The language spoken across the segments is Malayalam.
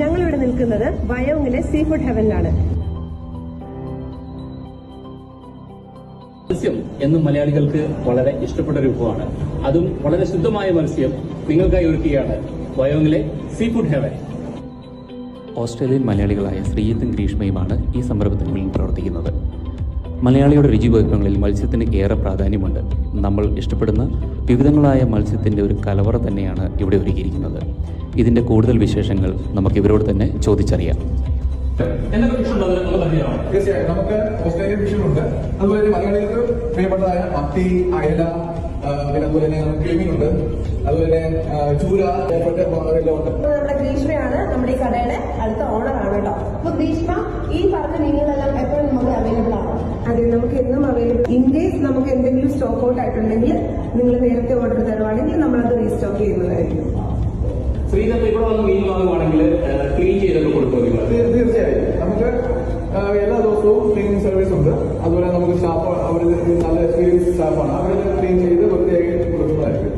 ഞങ്ങളിവിടെ നിൽക്കുന്നത് വയോങ്ങിലെ സീ ഫുഡ് ഹെവനിലാണ്. മത്സ്യം എന്നും മലയാളികൾക്ക് വളരെ ഇഷ്ടപ്പെട്ട ഒരു വിഭവമാണ്. അതും വളരെ ശുദ്ധമായ മത്സ്യം നിങ്ങൾക്കായി ഒരുക്കുകയാണ് വയോങ്ങിലെ സീ ഫുഡ് ഹെവൻ. ഓസ്ട്രേലിയൻ മലയാളികളായ ശ്രീജിത്തും ഗ്രീഷ്മയുമാണ് ഈ സംരംഭത്തിന് മുന്നിൽ പ്രവർത്തിക്കുന്നത്. മലയാളിയുടെ രുചിവൈഭവങ്ങളിൽ മത്സ്യത്തിന് ഏറെ പ്രാധാന്യമുണ്ട്. നമ്മൾ ഇഷ്ടപ്പെടുന്ന വിവിധങ്ങളായ മത്സ്യത്തിൻ്റെ ഒരു കലവറ തന്നെയാണ് ഇവിടെ ഒരുക്കിയിരിക്കുന്നത്. ഇതിൻ്റെ കൂടുതൽ വിശേഷങ്ങൾ നമുക്ക് ഇവരോട് തന്നെ ചോദിച്ചറിയാം. തീർച്ചയായും നമുക്ക് ഓസ്ട്രേലിയൻ ഫിഷുണ്ട്, അതുപോലെ മലയാളികൾക്ക് പ്രിയപ്പെട്ടതായ മത്തി, അയല, പിന്നെ അതുപോലെ തന്നെ കിളിമീനുണ്ട്, അതുപോലെ ചൂര, എല്ലാം ഉണ്ട്. നമ്മുടെ ഗ്രീഷ്മയാണ് നമ്മുടെ ഈ കടയുടെ അടുത്ത ഓണറാണ് കേട്ടോ. അപ്പൊ ഗ്രീഷ്മ, ഈ പറഞ്ഞ മീനുകളെല്ലാം എപ്പോഴും നമുക്ക് അവൈലബിൾ ആണ്? അതെ, നമുക്ക് എന്നും അവൈലബിൾ. ഇൻ കേസ് നമുക്ക് എന്തെങ്കിലും സ്റ്റോക്ക് ഔട്ട് ആയിട്ടുണ്ടെങ്കിൽ നിങ്ങൾ നേരത്തെ ഓർഡർ തരുവാണെങ്കിൽ നമ്മളത് റീസ്റ്റോക്ക് ചെയ്യുന്നതായിരിക്കും. ശ്രീജിത്ത്, ഇവിടെ വന്ന് മീൻ വാങ്ങുവാണെങ്കിൽ ക്ലീൻ ചെയ്തൊക്കെ കൊടുക്കും? തീർച്ചയായും നമുക്ക് എല്ലാ ദിവസവും ക്ലീനിങ് സർവീസ് ഉണ്ട്. അതുപോലെ നമുക്ക് സ്റ്റാഫ് അവർ നല്ല എക്സ്പീരിയൻസ് സ്റ്റാഫാണ്, അവർ ക്ലീൻ ചെയ്ത് വൃത്തിയാക്കി കൊടുക്കുന്നതായിരിക്കും.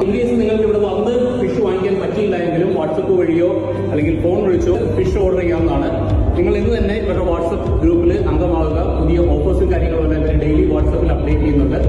ഇൻ കേസ് നിങ്ങൾക്ക് ഇവിടെ വന്ന് ഫിഷ് വാങ്ങിക്കാൻ പറ്റിയില്ല എങ്കിലും വാട്സപ്പ് വഴിയോ അല്ലെങ്കിൽ ഫോൺ വിളിച്ചോ ഫിഷ് ഓർഡർ ചെയ്യാവുന്നതാണ്. നിങ്ങൾ ഇന്ന് തന്നെ ഇവരുടെ വാട്സപ്പ് ഗ്രൂപ്പിൽ അംഗമാകുക. പുതിയ ഓഫേഴ്സും കാര്യങ്ങളും ഡെയിലി വാട്സപ്പിൽ അപ്ഡേറ്റ് ചെയ്യുന്നുണ്ട്.